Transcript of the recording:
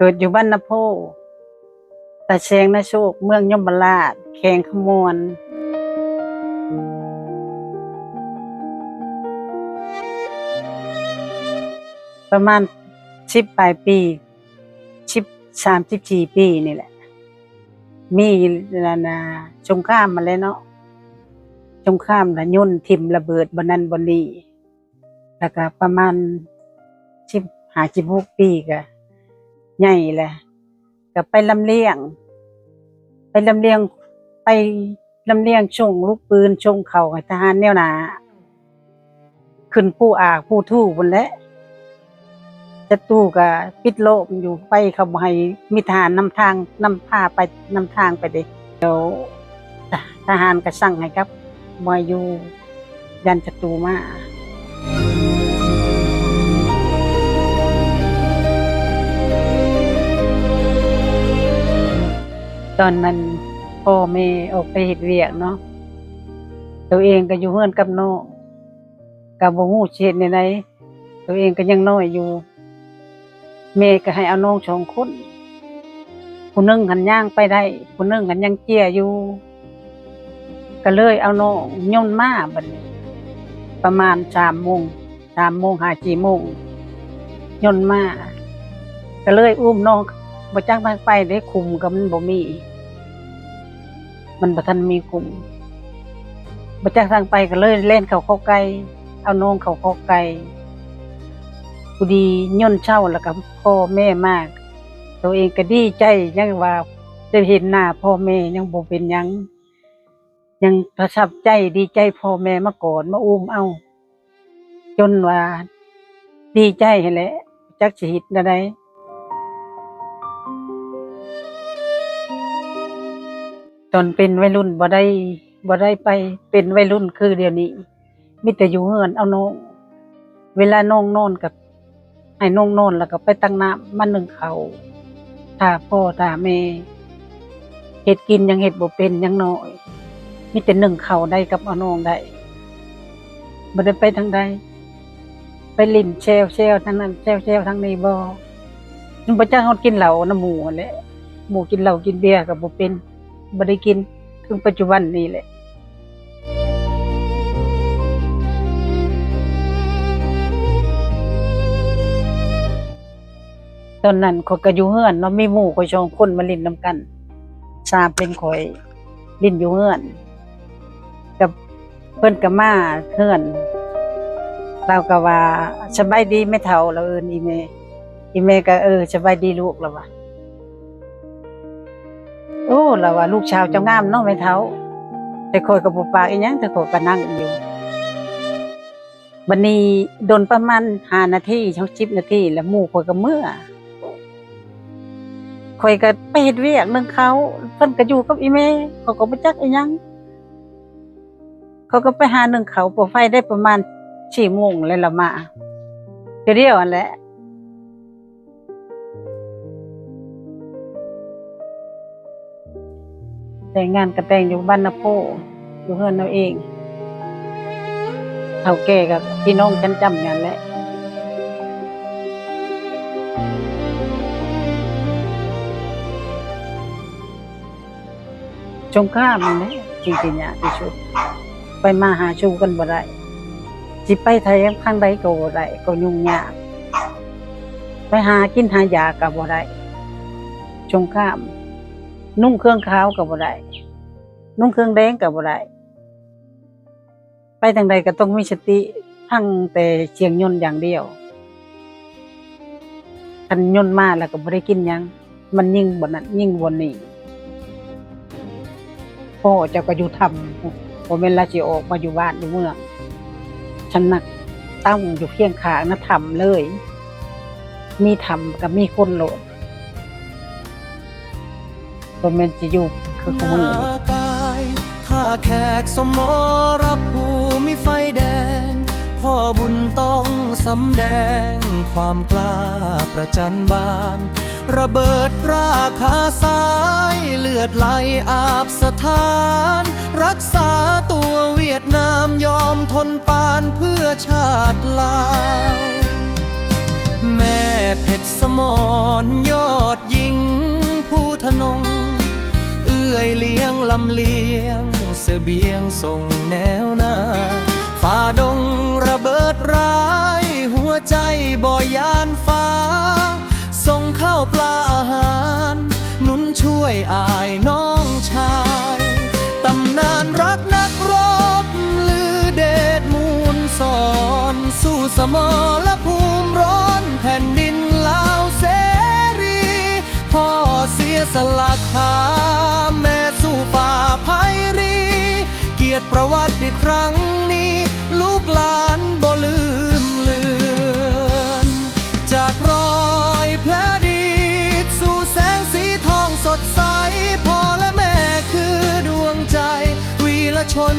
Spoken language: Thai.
เกิดอยู่บ้านนาโพตาแชงนาโชคเมืองยมราชแขงขมวนประมาณ10 ปลายปี34 ปีนี่แหละมีแล้วนะสงครามมาแล้วเนาะสงครามละยุ่นทิ่มระเบิดบนนั้นบนนี้แล้วก็ประมาณ16 ปีก็ใหญ่แหละก็ไปลำเลียงช่วงลูกปืนช่วงเข่าให้ทหารแนวหนาขึ้นผู้อากผู้ทู่บนและจะตู้ก็ปิดโลกอยู่ไปเขาบ่ให้มีทหารนำทางนำพาไปนำทางไปเด้เดี๋ยวทหารก็สั่งให้ครับมาอยู่ยันศัตรูมาตอนนั้นพ่อแม่ออกไปเฮ็ดเวียกเนาะตัวเองก็อยู่เฮือนกับน้องก็บ่ฮู้สิเฮ็ดแนวใดตัวเองก็ยังน้อยอยู่แม่ก็ให้เอาน้อง2 คนผู้หนึ่งหันย่างไปได้ผู้หนึ่งหันยังเจี้ยอยู่ก็เลยเอาน้องย่นมาบัดนี้ประมาณ3 โมงหา4 โมงย่นมาก็เลยอุ้มน้องบ่จักทางไปได้คุมก็มันบ่มีมันบ่ทันมีคุมบ่จักทางไปก็เลยเล่นเข้าไกลเอาน้องเข้าไกลผู้ดีย่นเช่าแล้วก็พ่อแม่มากตัวเองก็ดีใจยังว่าได้เห็นหน้าพ่อแม่ยังบ่เป็นหยังยังประทับใจดีใจพ่อแม่มาก่อนมาอุ้มเอาจนว่าดีใจหั่นแหละจักสิเฮ็ดแนวใดตอนเป็นวัยรุ่นบ่ได้ไปเป็นวัยรุ่นคือเดี๋ยวนี้มีแต่อยู่เฮือนเอาน้องเวลาน้องนอนกับให้น้องนอนแล้วก็ไปตั้งน้ำมานึ่งข้าวถ้าพ่อถ้าแม่เฮ็ดกินยังเฮ็ดบ่เป็นยังน้อยมีแต่นึ่งข้าวได้กับเอาน้องได้บ่ได้ไปทางใดไปลิ้นแซวๆทางนั้นแซวๆทางนี้บ่มันบ่จักเฮากินเหล้านำหมู่นั่นแหละหมู่กินเหล้ากินเบียร์ก็บ่เป็นบ่ได้กินถึงปัจจุบันนี้แหละตอนนั้นข้อยก็อยู่เฮือนเนาะมีหมู่ข้อย2 คนมาเล่นนำกัน3เป็นข้อยเล่นอยู่เฮือนกับเพิ่นก็มาเฮือนเราก็ว่าสบายดีแม่เฒ่าเราเอิ้นอีแม่ก็สบายดีลูกแล้วว่าโอ้เราว่าลูกชาวเจ้างามเนาะแม่เฒ่าแต่ข้อยก็บ่ปากอีหยังแต่ข้อยก็นั่งอยู่บัดนี้ดนประมาณ5 นาทีถึง10 นาทีแล้วหมู่ข้อยก็เมื่อข้อยก็ไปเฮ็ดเวียกนึงเขาเพิ่นก็อยู่กับอีแม่เขาก็บ่จักอีหยังเขาก็ไปหานึ่งเขาปอไฟได้ประมาณ4 โมงแล้วละมาเดียวนั่นแหละแต่งงานก็แต่งอยู่บ้านนาโพอยู่เฮือนเราเองเฒ่าแก่กับพี่น้องฉันจำกันแหละสงครามนี่จริงๆที่สุดไปมาหาสู่กันบ่ได้สิไปไทยทางใดก็บ่ได้ก็ยุ่งยากไปหากินหายาก็บ่ได้สงครามนุ่งเครื่องขาวก็บ่ได้นุ่งเครื่องแดงก็บ่ได้ไปทางใดก็ต้องมีสติทั้งแต่เสียงยนต์อย่างเดียวคันยนต์มาแล้วก็บ่ได้กินหยังมันยิ่งบ่นั้นยิ่งบ่นี้พ่อเจ้าก็อยู่ธรรมบ่แม่นละสิออกมาอยู่บ้านอยู่เมืองฉันน่ะตั้งอยู่เคียงข้างนะธรรมเลยมีธรรมกับมีคนโลดบ่แม่นสิอยู่คือของมึงถ้าแขกสมรภูมิไฟแดงพ่อบุญต้องสำแดงความกล้าประจันบานระเบิดราคาสายเลือดไหลอาบสถานรักษาตัวเวียดนามยอมทนปานเพื่อชาติลาวแม่ เพชรสมรยอดยิงผู้ทนง เอื้อยเลี้ยงลำเลียงเสบียงส่งแนวหน้าฝ่าดงระเบิดร้ายหัวใจบ่ยานฟ้าส่งข้าวปลาอาหารหนุนช่วยอายน้องชายตำนานรักนักรบลือเดชมูลสอนสู้สมรภูมิร้อนแผ่นดินลาวเสรีพ่อเสียสละขาแม่สู้ฝ่าภัยรีเกียรติประวัติในครั้งนี้ลูกหลานบ่ลืมเลือนจากรอยแผลดีสู่แสงสีทองสดใสพ่อและแม่คือดวงใจวีรชน